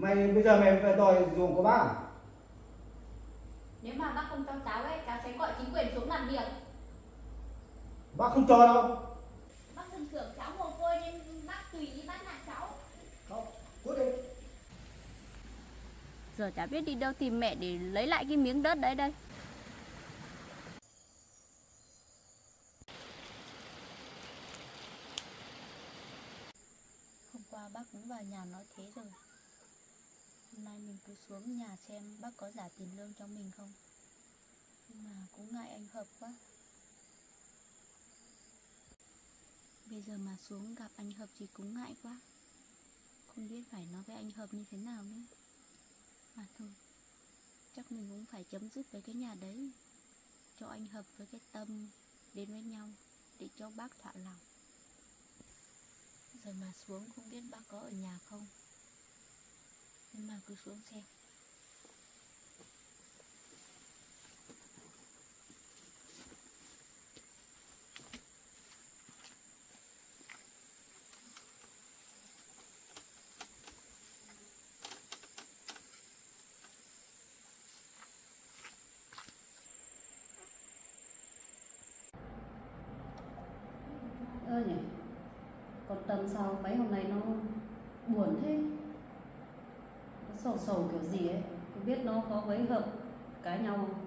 Mày bây giờ mày phải đòi ruộng của bác à? Nếu mà bác không cho cháu ấy, cháu sẽ gọi chính quyền xuống làm việc. Bác không cho đâu. Bác tin tưởng cháu mồ côi nên bác tùy ý bắt nạt cháu. Không, cút đi. Giờ chả biết đi đâu tìm mẹ để lấy lại cái miếng đất đấy đây. Hôm qua bác cũng vào nhà nói thế rồi. Hôm nay mình cứ xuống nhà xem bác có trả tiền lương cho mình không. Nhưng mà cũng ngại anh Hợp quá. Bây giờ mà xuống gặp anh Hợp thì cũng ngại quá. Không biết phải nói với anh Hợp như thế nào nữa. Mà thôi, chắc mình cũng phải chấm dứt với cái nhà đấy. Cho anh Hợp với cái Tâm đến với nhau để cho bác thỏa lòng. Giờ mà xuống không biết bác có ở nhà không. Nhưng mà cứ xuống xem. Ơ nhỉ, con Tâm sao mấy hôm nay nó buồn thế? Nó sầu sầu kiểu gì ấy. Không biết nó có với Hợp cãi nhau không?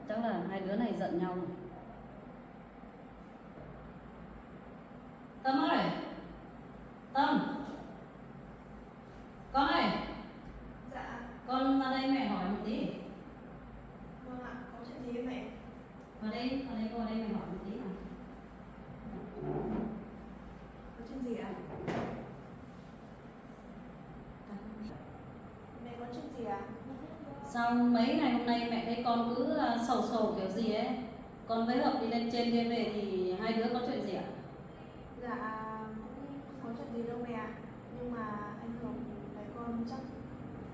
Chắc là hai đứa này giận nhau rồi. Tâm ơi! Tâm! Con ơi! Dạ, Con ra đây mẹ hỏi một tí. vâng ạ, có chuyện gì với mẹ? Vào đây con vào đây mẹ hỏi một tí nào. Có chuyện gì ạ? Mẹ có chuyện gì ạ? Sao mấy ngày hôm nay mẹ thấy con cứ sầu sầu kiểu gì ấy? Con với Hợp đi lên trên kia về thì hai đứa có chuyện gì ạ? Dạ, không có chuyện gì đâu mẹ ạ. Nhưng mà anh Hợp với con chắc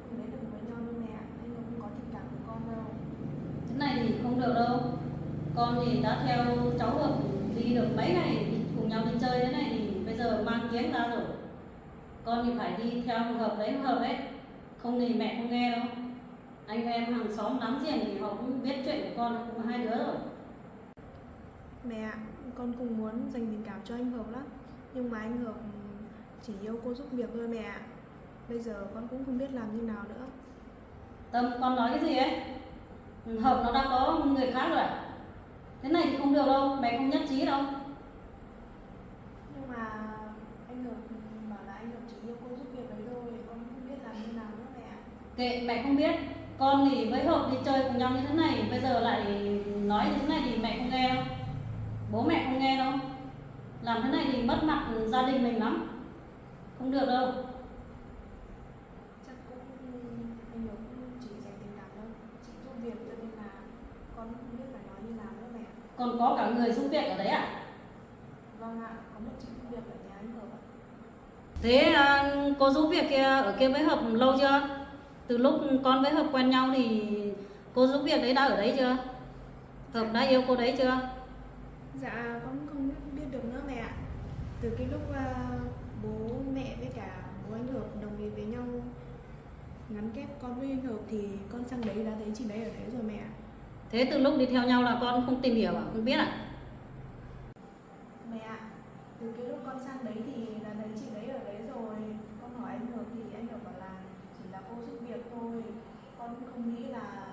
không đến được với nhau đâu mẹ ạ. Anh Hợp không có tình cảm với con đâu. Thế này thì không được đâu. Con thì đã theo cháu Hợp đi được mấy ngày đi cùng nhau đi chơi thế này thì bây giờ mang tiếng ra rồi. Con thì phải đi theo Hợp ấy. Không thì mẹ không nghe đâu. Anh em hàng xóm láng giềng thì họ cũng biết chuyện của con cùng hai đứa rồi. Mẹ ạ, con cũng muốn dành tình cảm cho anh Hợp lắm. Nhưng mà anh Hợp chỉ yêu cô giúp việc thôi mẹ ạ. Bây giờ con cũng không biết làm như nào nữa. Tâm, con nói cái gì ấy? Hợp nó đã có người khác rồi à? Thế này thì không được đâu, mẹ không nhất trí đâu. Nhưng mà anh Hợp bảo là anh Hợp chỉ yêu cô giúp việc đấy thôi. Con không biết làm như nào nữa mẹ ạ. Kệ mẹ không biết. Con thì với Hợp đi chơi cùng nhau như thế này, bây giờ lại nói như thế này thì mẹ không nghe đâu. Bố mẹ không nghe đâu. Làm thế này thì mất mặt gia đình mình lắm. Không được đâu. Chắc cũng anh Hiếu cũng chỉ dành tình cảm thôi, chị giúp việc cho nên là con cũng không biết phải nói như nào nữa mẹ. Còn có cả người giúp việc ở đấy à? Vâng ạ, có một chị giúp việc ở nhà anh Hợp ạ. Thế cô giúp việc kia ở kia với Hợp lâu chưa? Từ lúc con với Hợp quen nhau thì cô giúp việc đấy đã ở đấy chưa? Hợp đã yêu cô đấy chưa? Dạ con không biết được nữa mẹ ạ. Từ cái lúc bố mẹ với cả bố anh Hợp đồng ý với nhau ngắn kết con với anh Hợp thì con sang đấy đã thấy chị đấy ở đấy rồi mẹ ạ. Thế từ lúc đi theo nhau là con không tìm hiểu à? Không biết à? Mẹ ạ, từ cái lúc con sang đấy thì là thấy chị đấy ở đấy rồi. Con hỏi anh Hợp thì anh Hợp bảo là chỉ là cô giúp việc thôi. Con cũng không nghĩ là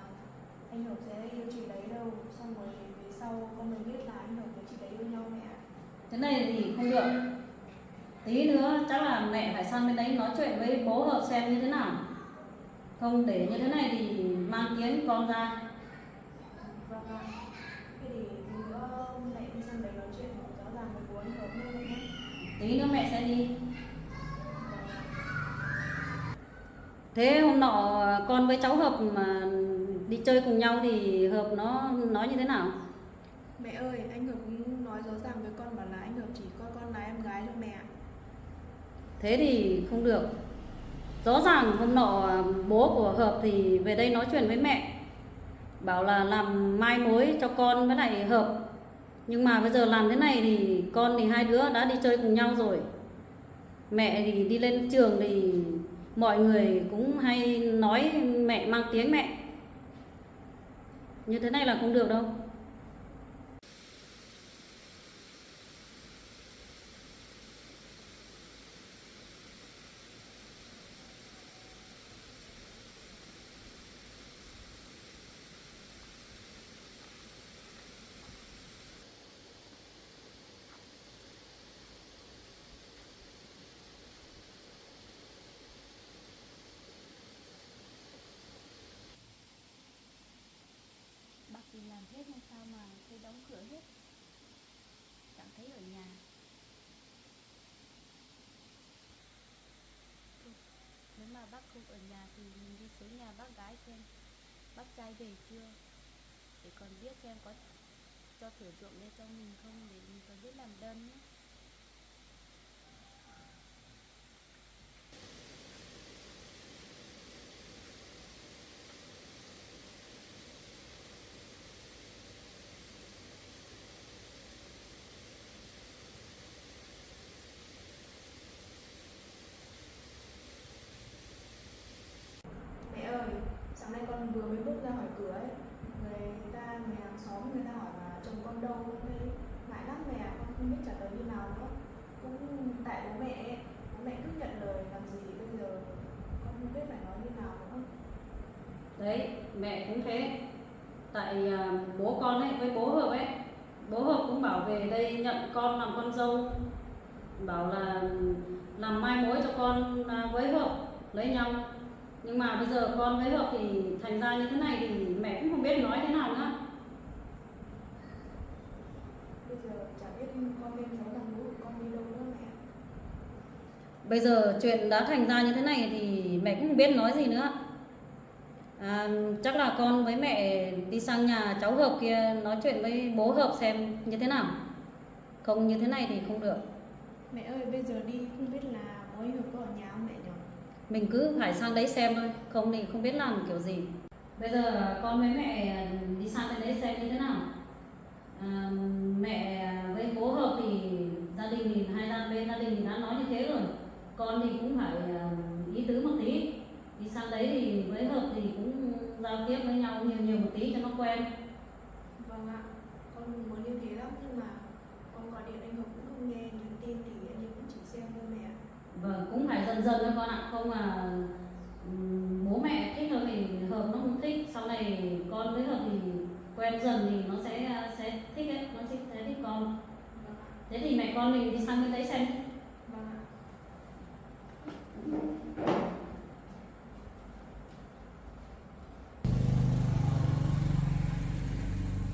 anh Hợp sẽ yêu chị đấy đâu. Xong rồi về sau con mới biết là anh Hợp với chị đấy yêu nhau mẹ ạ. Thế này thì không được. Tí nữa chắc là mẹ phải sang bên đấy nói chuyện với bố Hợp xem như thế nào. Không để như thế này thì mang tiếng con ra. Vâng ạ. Thế thì nữa mẹ đi sang đấy nói chuyện rõ ràng với bố anh Hợp luôn nhé. Tí nữa mẹ sẽ đi. Thế hôm nọ con với cháu Hợp mà đi chơi cùng nhau thì Hợp nó nói như thế nào? Mẹ ơi, anh Hợp cũng nói rõ ràng với con bảo là anh Hợp chỉ coi con là em gái thôi mẹ ạ. Thế thì không được. Rõ ràng hôm nọ bố của Hợp thì về đây nói chuyện với mẹ, bảo là làm mai mối cho con với lại Hợp. Nhưng mà bây giờ làm thế này thì con thì hai đứa đã đi chơi cùng nhau rồi. Mẹ thì đi lên trường thì mọi người cũng hay nói mẹ mang tiếng mẹ. Như thế này là không được đâu. Bác đi làm hết hay sao mà thấy đóng cửa hết, chẳng thấy ở nhà. Thôi, nếu mà bác không ở nhà thì mình đi xuống nhà bác gái xem bác trai về chưa, để còn biết xem có cho thửa ruộng đây cho mình không, để mình còn biết làm đơn nhé. Mẹ ơi, sáng nay con vừa mới bước ra khỏi cửa ấy, người hàng xóm người ta hỏi là chồng con đâu, con thấy ngại lắm mẹ, con không biết trả lời như nào nữa. Cũng tại bố mẹ ấy, bố mẹ cứ nhận lời làm gì bây giờ con không biết phải nói như nào nữa. Đấy, mẹ cũng thế. Tại bố con ấy với bố Hợp ấy, bố Hợp cũng bảo về đây nhận con làm con dâu, bảo là làm mai mối cho con với Hợp lấy nhau. Nhưng mà bây giờ con với Hợp thì thành ra như thế này thì mẹ cũng không biết nói thế nào nữa. Bây giờ chả biết con nên giấu thằng bố của con đi đâu nữa mẹ. Bây giờ chuyện đã thành ra như thế này thì mẹ cũng không biết nói gì nữa. Chắc là con với mẹ đi sang nhà cháu Hợp kia nói chuyện với bố Hợp xem như thế nào. Không như thế này thì không được. Mẹ ơi, bây giờ đi không biết là bố Hợp có ở nhà không mẹ nhỉ? Mình cứ phải sang đấy xem thôi, không thì không biết làm kiểu gì. Bây giờ con với mẹ đi sang bên đấy xem như thế nào. Mẹ với bố Hợp thì gia đình thì bên gia đình thì đã nói như thế rồi. Con thì cũng phải ý tứ một tí. Đi sang đấy thì với Hợp thì cũng giao tiếp với nhau nhiều một tí cho nó quen. Vâng ạ, con muốn như thế lắm nhưng mà con gọi điện anh Hợp cũng không nghe, nhắn tin thì anh ấy cũng chỉ xem thôi mẹ. Vâng, cũng phải dần dần thôi con ạ, không mà bố mẹ thích Hợp thì Hợp nó không thích, sau này con với Hợp thì quen dần thì nó sẽ thích ấy, nó sẽ thích con. Vâng ạ, Thế thì mẹ con mình đi sang bên đấy xem. vâng ạ.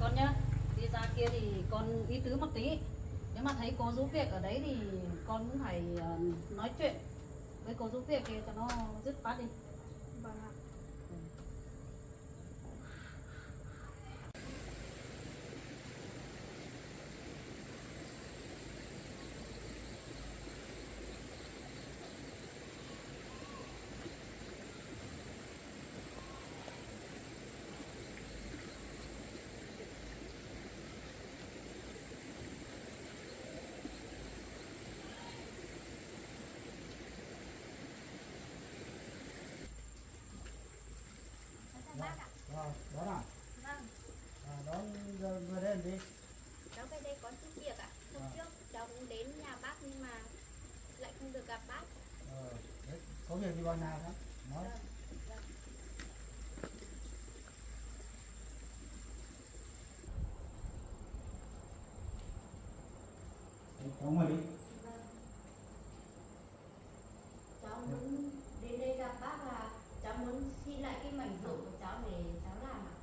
Con nhá, đi ra kia thì con ý tứ một tí. Nếu mà thấy cô giúp việc ở đấy thì con cũng phải nói chuyện với cô giúp việc kia cho nó dứt khoát đi. Vâng ạ. Chào bác ạ. Rồi, đón à? Vâng, Đón người đến đi. cháu về đây có chút việc ạ. Hôm Vâng. trước cháu cũng đến nhà bác nhưng mà lại không được gặp bác. Đấy, có việc gì vào nhà không? Nói. Vâng, vâng. Cháu ngồi đi. Vâng. Cháu muốn đến đây gặp bác là cháu muốn xin lại cái mảnh ruộng của cháu để cháu làm ạ.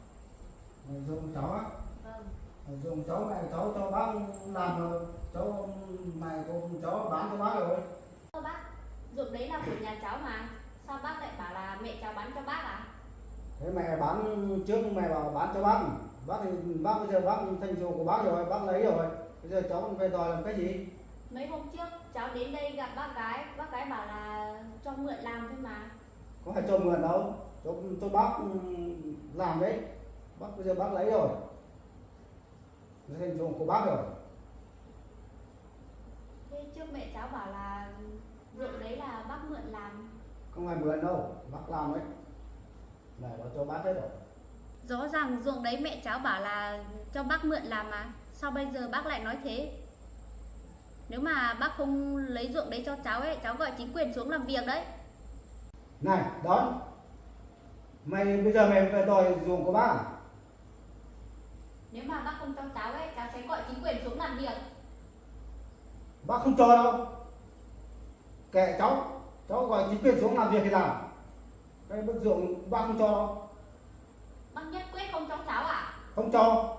Mày dùng cháu á. Vâng. Mày dùng cháu mày cháu cho bác làm rồi. Mày cùng cháu bán cho bác rồi. Thưa bác, ruộng đấy là của nhà cháu mà. Sao bác lại bảo là mẹ cháu bán cho bác ạ? Thế mẹ bán trước mẹ bảo bán cho bác. Bác bây giờ bác thành chủ của bác rồi, bác lấy rồi. Bây giờ cháu về đòi làm cái gì? Mấy hôm trước cháu đến đây gặp bác gái bảo là cho mượn làm thôi mà. Có phải cho mượn đâu. Cho bác làm đấy. Bác bây giờ bác lấy rồi. Thành chủ của bác rồi. Thế trước mẹ cháu bảo là ruộng đấy là bác mượn làm. Không phải mượn đâu, bác làm đấy. Mẹ bảo cho bác hết rồi. Rõ ràng ruộng đấy mẹ cháu bảo là cho bác mượn làm mà. Sao bây giờ bác lại nói thế? Nếu mà bác không lấy ruộng đấy cho cháu ấy, cháu gọi chính quyền xuống làm việc đấy. Này, đón. Mày bây giờ mày về đòi ruộng của bác à? Nếu mà bác không cho cháu ấy, cháu sẽ gọi chính quyền xuống làm việc. Bác không cho đâu. Kệ cháu gọi chính quyền xuống làm việc thì làm. Cái bức ruộng bác không cho đâu. Bác nhất quyết không cho cháu à? Không cho.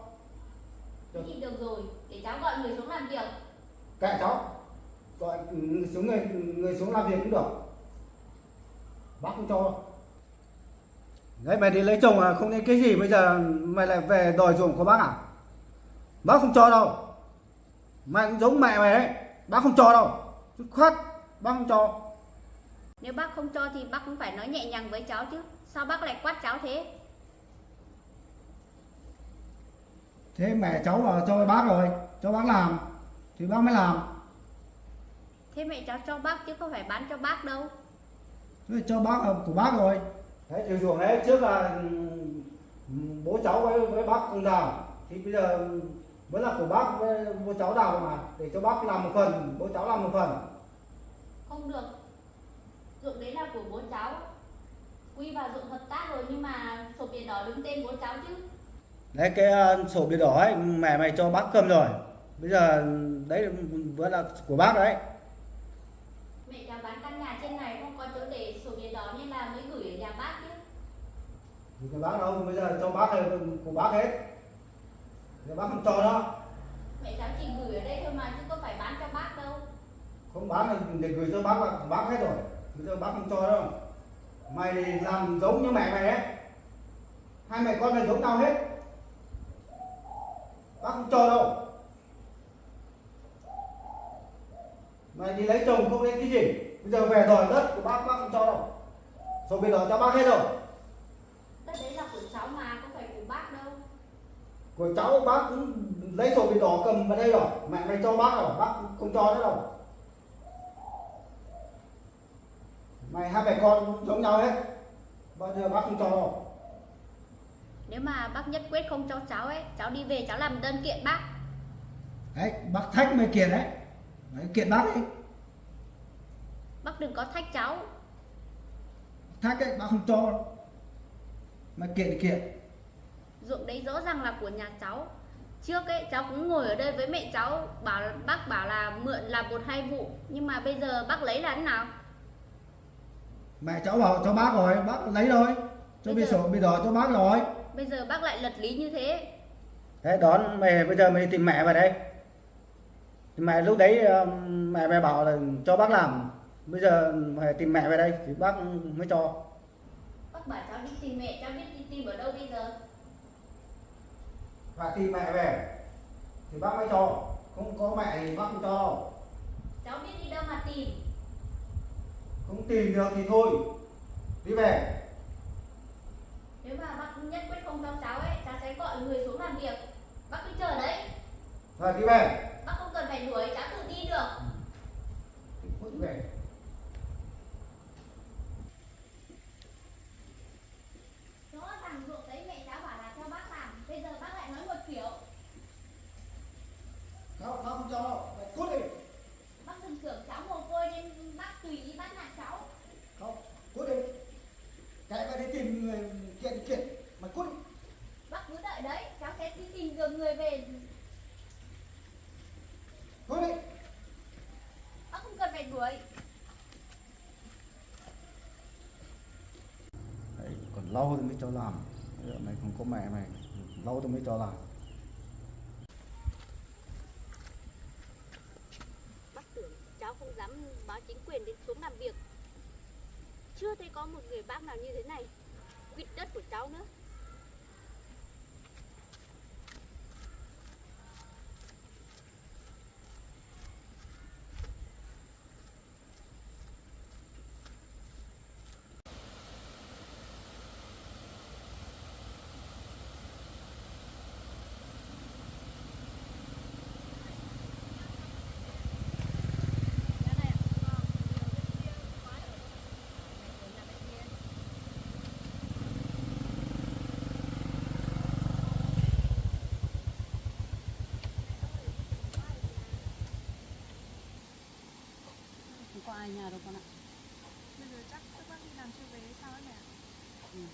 Thế thì được rồi, để cháu gọi người xuống làm việc. Kệ cháu. Gọi người xuống làm việc cũng được. Bác không cho. Đấy mày đi lấy chồng à, không nên cái gì bây giờ mày lại về đòi ruộng của bác à? Bác không cho đâu. Mày cũng giống mẹ mày đấy. Bác không cho đâu. Dứt khoát bác không cho. Nếu bác không cho thì bác cũng phải nói nhẹ nhàng với cháu chứ. Sao bác lại quát cháu thế? Thế mẹ cháu vào cho bác rồi, cho bác làm thì bác mới làm. Thế mẹ cháu cho bác chứ không phải bán cho bác đâu. Thế cho bác là của bác rồi. Đấy thì ruộng đấy trước là bố cháu với bác cùng đào, thì bây giờ vẫn là của bác với bố cháu đào mà, để cho bác làm một phần, bố cháu làm một phần. Không được. Ruộng đấy là của bố cháu. Quy vào ruộng hợp tác rồi nhưng mà sổ biển đỏ đứng tên bố cháu chứ. Đấy cái sổ biển đỏ ấy mẹ mày cho bác cầm rồi, bây giờ đấy vẫn là của bác đấy. Mẹ cháu bán căn nhà trên này không có chỗ để sổ biển đỏ nên là mới gửi ở nhà bác chứ. Thì của bác đâu, bây giờ cho bác là của bác hết, thì bác không cho đâu. Mẹ cháu chỉ gửi ở đây thôi mà chứ không phải bán cho bác đâu. Không bán là để gửi cho bác là của bác hết rồi, bây giờ bác không cho đâu. Mày làm giống như mẹ mày ấy, hai mẹ con mày giống nhau hết, bác không cho đâu. Mày đi lấy chồng không đến cái gì, bây giờ về đòi đất của bác không cho đâu. Sổ biển đỏ cho bác hết rồi. Đất đấy là của cháu mà, không phải của bác đâu. Của cháu bác cũng lấy sổ biển đỏ cầm vào đây rồi, mẹ mày cho bác rồi, bác không cho nữa đâu. Mày hai mẹ con cũng giống nhau hết, bao giờ bác không cho đâu. Nếu mà bác nhất quyết không cho cháu ấy, cháu đi về cháu làm đơn kiện bác. Đấy bác thách mày kiện đấy, đấy kiện bác đi. Bác đừng có thách cháu. Thách ấy bác không cho, mày kiện thì kiện. Ruộng đấy rõ ràng là của nhà cháu. Trước ấy cháu cũng ngồi ở đây với mẹ cháu, bác bảo là mượn làm 1-2 vụ. Nhưng mà bây giờ bác lấy là thế nào? Mẹ cháu bảo cho bác rồi, bác lấy rồi, cho Bây giờ- sổ biển đỏ cho bác rồi. Bây giờ bác lại lật lý như thế. Thế đón mày, bây giờ mày tìm mẹ vào đây. Thì mẹ lúc đấy mẹ bảo là cho bác làm, bây giờ mày tìm mẹ về đây thì bác mới cho. Bác bảo cháu đi tìm mẹ, cháu biết đi tìm ở đâu bây giờ? Và tìm mẹ về thì bác mới cho, không có mẹ thì bác không cho đâu. Cháu biết đi đâu mà tìm. Không tìm được thì thôi, đi về. Nếu mà bác nhất quyết không cho cháu ấy, cháu sẽ gọi người xuống làm việc. Bác cứ chờ đấy. Rồi đi về. Bác không cần phải đuổi, cháu tự đi được. Đi về. Rõ ràng ruộng đấy mẹ cháu bảo là cho bác làm. Bây giờ bác lại nói một kiểu. Không, bác không cho đâu, mày cút đi. Bác đừng tưởng cháu mồ côi nên bác tùy ý bắt nạt cháu. Không, cút đi. Chạy vào đi tìm người kiện thì kiện, mày cút đi. Bác cứ đợi đấy, cháu sẽ đi tìm được người về. Cút đi. Bác không cần phải đuổi. Đấy, còn lâu thì mới cho làm. Bây giờ mày không có mẹ mày, lâu thì mới cho làm. Bác tưởng cháu không dám báo chính quyền đến xuống làm việc. Chưa thấy có một người bác nào như thế này, quỵt đất của cháu nữa.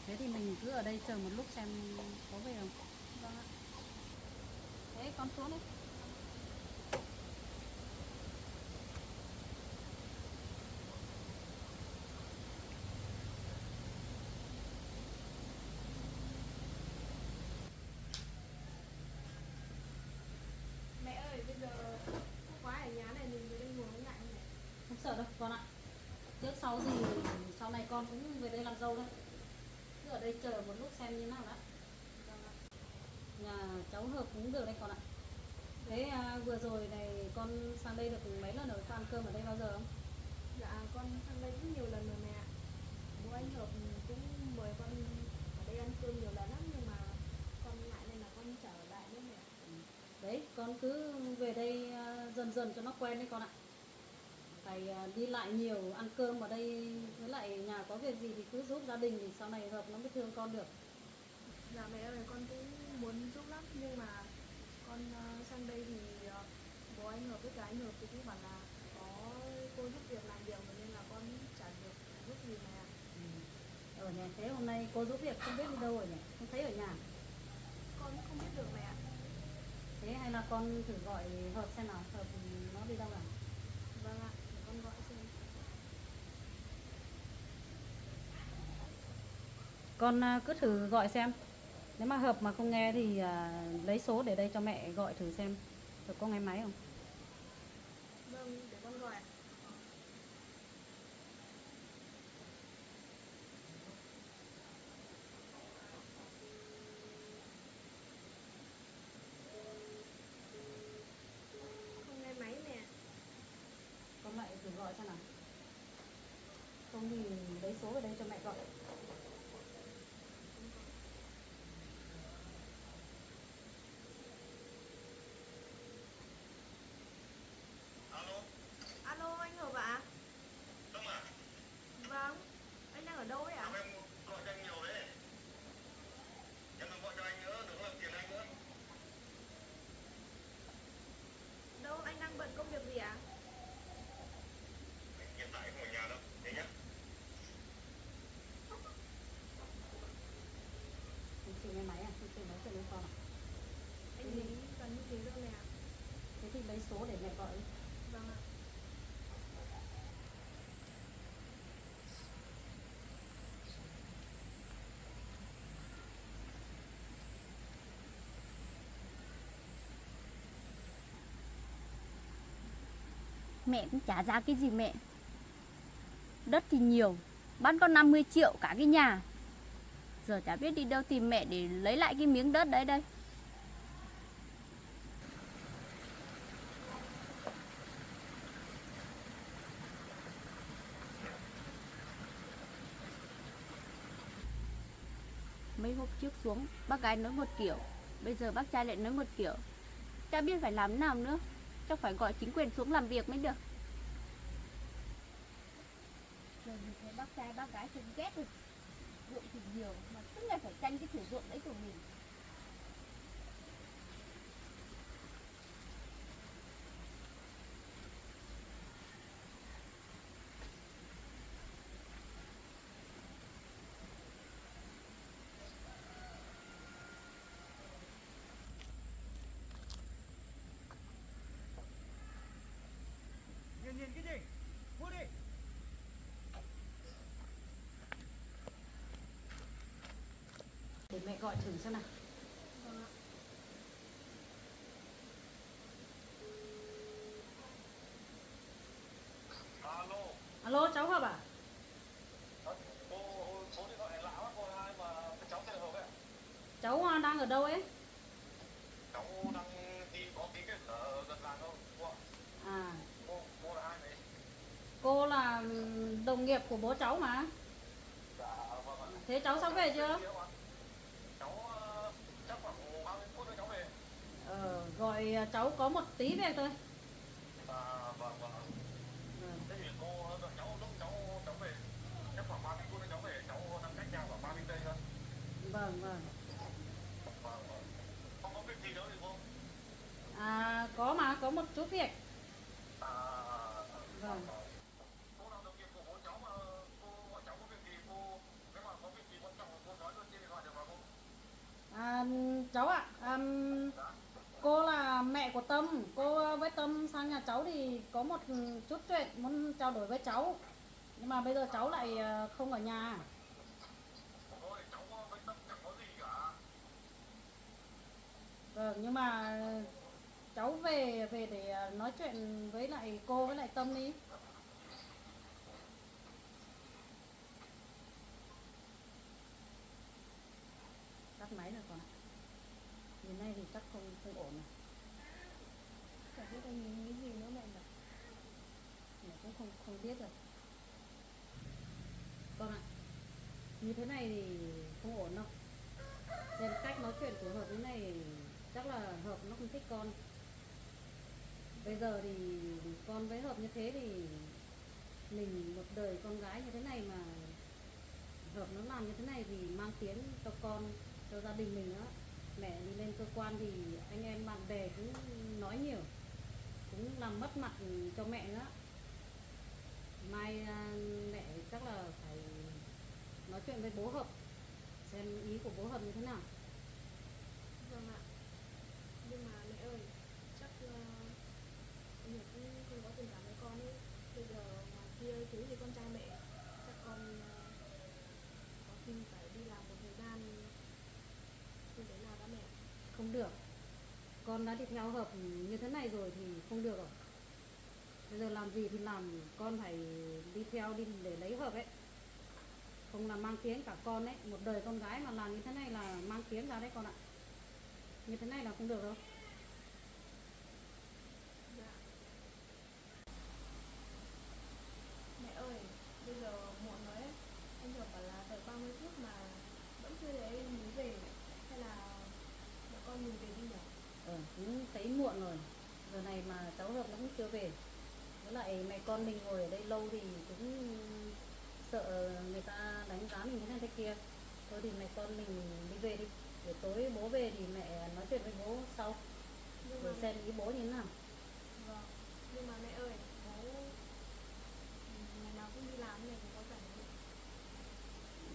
Thế thì mình cứ ở đây chờ một lúc xem có về không. Vâng ạ. Thế con xuống đi. Mẹ ơi, bây giờ quá ở nhà này mình về đây ngồi với lại mẹ. Không sợ đâu con ạ. Trước sau gì sau này con cũng về đây làm dâu thôi. Cứ ở đây chờ một lúc xem như nào đã. Vâng ạ. Nhà cháu hợp cũng được đấy con ạ. Thế vừa rồi này con sang đây được mấy lần rồi, con ăn cơm ở đây bao giờ không? Dạ con sang đây cũng nhiều lần rồi mẹ ạ. Bố anh Hợp cũng mời con ở đây ăn cơm nhiều lần lắm, nhưng mà con ngại nên là con trở lại nữa mẹ. Đấy, con cứ về đây dần dần cho nó quen đấy con ạ. Phải đi lại nhiều, ăn cơm ở đây với lại nhà có việc gì thì cứ giúp gia đình thì sau này Hợp nó mới thương con được. Dạ mẹ ơi, con cũng muốn giúp lắm, nhưng mà con sang đây thì bố anh Hợp với cả anh Hợp thì cũng bảo là có cô giúp việc làm việc, nên là con chả được giúp gì mẹ ạ. Ở nhà thế hôm nay cô giúp việc không biết đi đâu rồi nhỉ? Không thấy ở nhà. Con cũng không biết được mẹ ạ. Thế hay là con thử gọi Hợp xem nào, Hợp nó đi đâu nào. Vâng ạ, để con gọi xem. Con cứ thử gọi xem. Nếu mà Hợp mà không nghe thì lấy số để đây cho mẹ gọi thử xem. Hợp có nghe máy không? Vâng, để con gọi ạ. Không nghe máy mẹ. Con lại thử gọi xem nào. Không thì lấy số ở đây cho mẹ gọi. Alo, Alo anh Hợp ạ. Tâm à? Vâng, anh đang ở đâu ấy ạ? Sao em gọi cho anh nhiều thế? Em đừng gọi cho anh nữa, đừng làm phiền anh nữa. Đâu, anh đang bận công việc gì ạ? Hiện tại em không ở nhà đâu, thế nhá. Không chịu nghe máy à? Không chịu nói chuyện với con à? Anh ấy cần như thế đâu mẹ ạ. Thế thì lấy số để mẹ gọi. Vâng ạ. Mẹ cũng chả ra cái gì mẹ. Đất thì nhiều, bán có 50 triệu cả cái nhà. Giờ chả biết đi đâu tìm mẹ để lấy lại cái miếng đất đấy đây. Mấy hôm trước xuống, bác gái nói một kiểu, bây giờ bác trai lại nói một kiểu. Chả biết phải làm thế nào nữa. Chắc phải gọi chính quyền xuống làm việc mới được. Giờ nhìn thấy bác trai bác gái thì ghét rồi. Ruộng thì nhiều mà suốt ngày phải tranh cái thửa ruộng đấy của mình. Nhìn cái gì? Mua đi. Để mẹ gọi thử xem nào. Vâng ạ. Alo, Alo cháu Hợp à? cô số điện thoại lạ quá, cô là ai mà cái cháu tên là Hợp ấy ạ? Cháu đang ở đâu ấy? Cháu đang đi có tí việc ở gần làng đâu, cô ạ. À, Cô là ai vậy? cô là đồng nghiệp của bố cháu mà. Dạ, vâng ạ. Thế cháu sắp về chưa? Cháu chắc khoảng 30 phút nữa cháu về. Gọi cháu có một tí việc thôi. Vâng. Thế thì cô đợi cháu lúc cháu về. Chắc khoảng 30 phút nữa cháu về, cháu đang cách nhà khoảng 30 cây thôi. Vâng. Vâng. Không có việc gì đâu thì cô. Có mà, có một chút việc. À, Vâng. cô làm đồng nghiệp của bố cháu mà cô gọi cháu có việc gì cô, nếu mà có việc gì quan trọng cô có một chút chuyện muốn trao đổi với cháu, nhưng mà bây giờ cháu lại không ở nhà. Thôi cháu với Tâm chẳng có gì cả. Vâng, nhưng mà cháu về về để nói chuyện với lại cô với lại Tâm đi. Tắt máy rồi con ạ. Đến nay thì chắc không không ổn rồi. Chả biết anh ấy nghĩ gì nữa mẹ nhỉ. Mẹ cũng không không biết rồi. Con ạ, như thế này thì không ổn đâu. Xem cách nói chuyện của Hợp thế này chắc là Hợp nó không thích con. Bây giờ thì con với Hợp như thế thì mình một đời con gái như thế này mà Hợp nó làm như thế này thì mang tiếng cho con, cho gia đình mình nữa. Mẹ đi lên cơ quan thì anh em bạn bè cũng nói nhiều, cũng làm mất mặt cho mẹ nữa. Mai mẹ chắc là phải nói chuyện với bố Hợp xem ý của bố Hợp như thế nào. Vâng ạ. Nhưng mà mẹ ơi, chắc anh Hiệp cũng không có tình cảm với con ấy. Bây giờ ngoài kia thiếu gì con trai mẹ, chắc con có khi phải đi làm một thời gian như thế nào đó mẹ. Không được, con đã đi theo Hợp như thế này rồi thì không được rồi. Bây giờ làm gì thì làm, con phải đi theo đi để lấy Hợp ấy. Không là mang tiếng cả con ấy, một đời con gái mà làm như thế này là mang tiếng ra đấy con ạ. Như thế này là không được đâu. Dạ. Mẹ ơi, bây giờ muộn rồi ấy. Anh Hiệp bảo là đợi 30 phút mà vẫn chưa thấy anh mới về. Hay là mẹ con mình về đi nhỉ? Cũng thấy muộn rồi. Giờ này mà cháu Hợp nó cũng chưa về. Với lại mẹ con mình ngồi ở đây lâu thì cũng sợ người ta đánh giá mình thế này thế kia. Thôi thì mẹ con mình đi về đi. Để tối bố về thì mẹ nói chuyện với bố sau. Nhưng Để mà xem ý bố như thế nào. vâng, nhưng mà mẹ ơi, bố ngày nào cũng đi làm này cũng có rảnh không?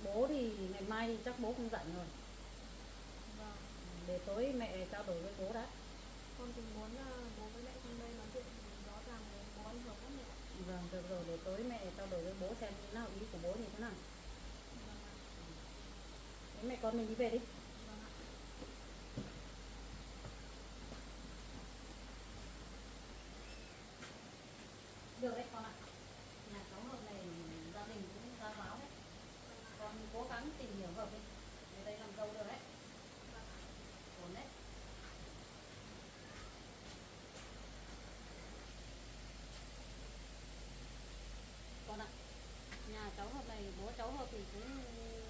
Bố thì ngày mai thì chắc bố không rảnh rồi. Vâng, Để tối mẹ trao đổi với bố đã. con cũng muốn bố với mẹ sang đây nói chuyện rõ ràng với bố anh Hợp lắm mẹ. Vâng, được rồi, để tối mẹ trao đổi với bố xem như thế nào, ý của bố như thế nào. Vâng ạ, Thế mẹ con mình đi về đi. vâng ạ. Được đấy con ạ. Nhà cháu Hợp này gia đình cũng gia giáo đấy. Con cố gắng tìm hiểu Hợp đi. Về đây làm dâu được đấy. Ổn đấy. Con ạ, nhà cháu Hợp này, bố cháu Hợp thì cũng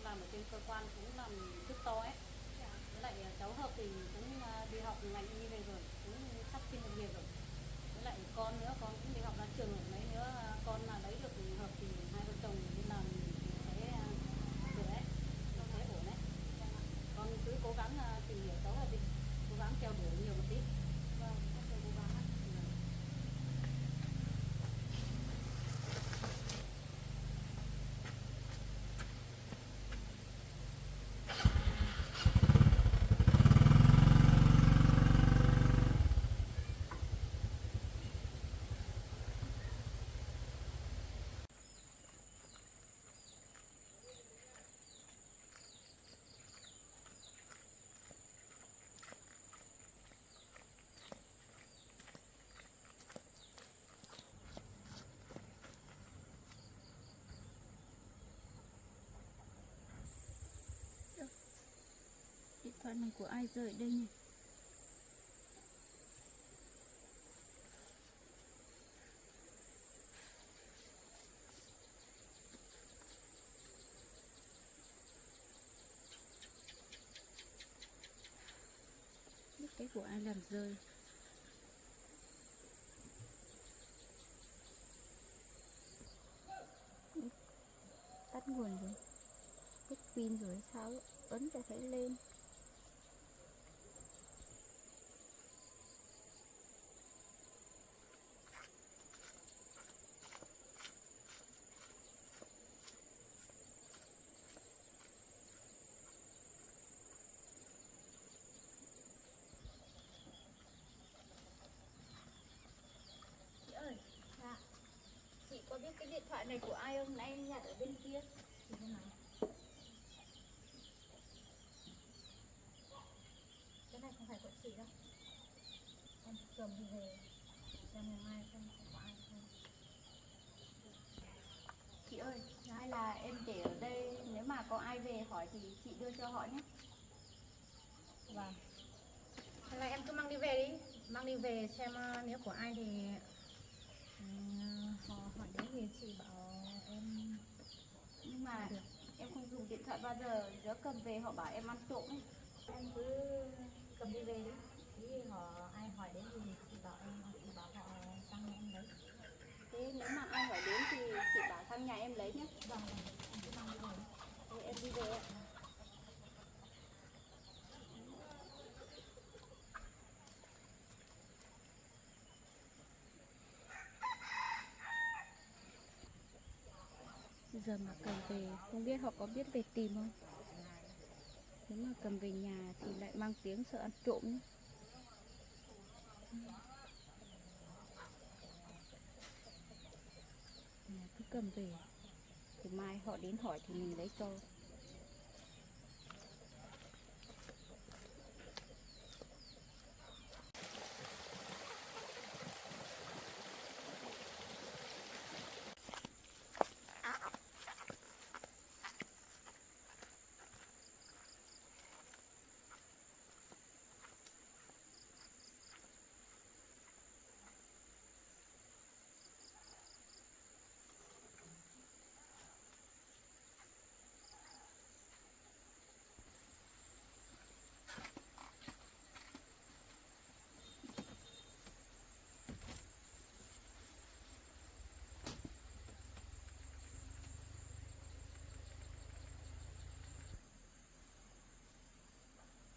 làm ở trên cơ quan, cũng làm chức to ấy. Dạ, Với lại cháu Hợp thì cũng đi học ngành y về rồi, cũng sắp xin được việc rồi. Với lại con nữa, con cũng đi học ra trường rồi. Mấy nữa con mà lấy được Hợp thì hai vợ chồng đi làm thì sẽ được đấy, nó sẽ ổn đấy. Con cứ cố gắng tìm hiểu cháu Hợp đi, cố gắng theo đuổi nhiều một tí. vâng, con sẽ cố gắng ạ. Điện thoại này của ai rơi đây nhỉ? Biết cái của ai làm rơi. Tắt nguồn rồi, hết pin rồi sao ấy. Ấn cho thấy lên. Chị ơi, thoại này của ai không? Nãy em nhặt ở bên kia. Chị xem nào. Cái này không phải của chị đâu. Em cầm đi về xem ngày mai xem có ai không. Chị ơi, hay là em để ở đây, nếu mà có ai về hỏi thì chị đưa cho họ nhé. Vâng. Hay là em cứ mang đi về đi. Mang đi về xem nếu của ai thì họ hỏi đến thì chị bảo em. Nhưng mà Được. em không dùng điện thoại bao giờ, nếu cầm về họ bảo em ăn trộm ấy. Em cứ cầm đi về đi. Thì họ ai hỏi đến thì chị bảo em, chị bảo họ sang em lấy. Thế nếu mà ai hỏi đến thì chị bảo sang nhà em lấy nhé. Vâng, em cứ mang đi về. Thế em đi về ạ. Giờ mà cầm về không biết họ có biết về tìm không. Nếu mà cầm về nhà thì lại mang tiếng sợ ăn trộm nhé. Nhà cứ cầm về thì mai họ đến hỏi thì mình lấy cho.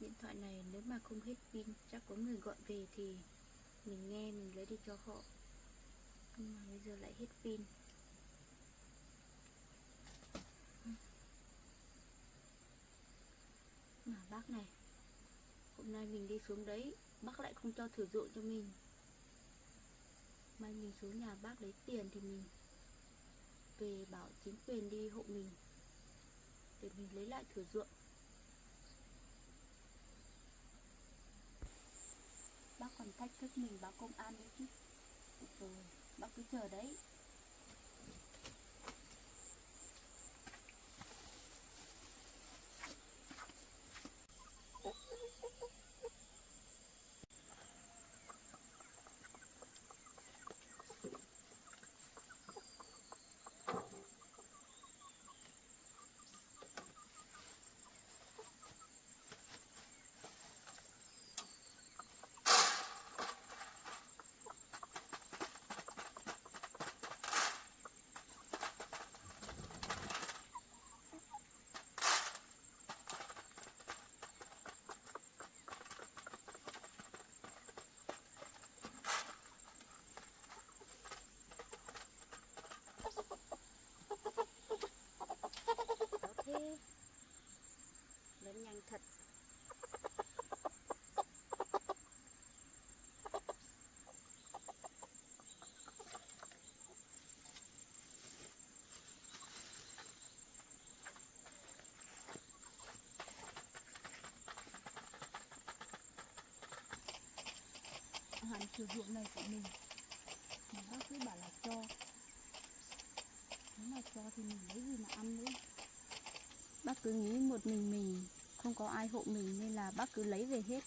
Điện thoại này nếu mà không hết pin, chắc có người gọi về thì mình nghe mình lấy đi cho họ. Nhưng mà bây giờ lại hết pin. Mà bác này, hôm nay mình đi xuống đấy, bác lại không cho thử ruộng cho mình. Mai mình xuống nhà bác lấy tiền thì mình về bảo chính quyền đi hộ mình để mình lấy lại thửa ruộng. Bác còn thách thức mình báo công an nữa chứ. Rồi, bác cứ chờ đấy. Đó thế. Lớn nhanh thật. Hạn thửa ruộng này của mình mà bác cứ bảo là cho. Nếu mà cho thì mình lấy gì mà ăn nữa. Bác cứ nghĩ một mình không có ai hộ mình nên là bác cứ lấy về hết.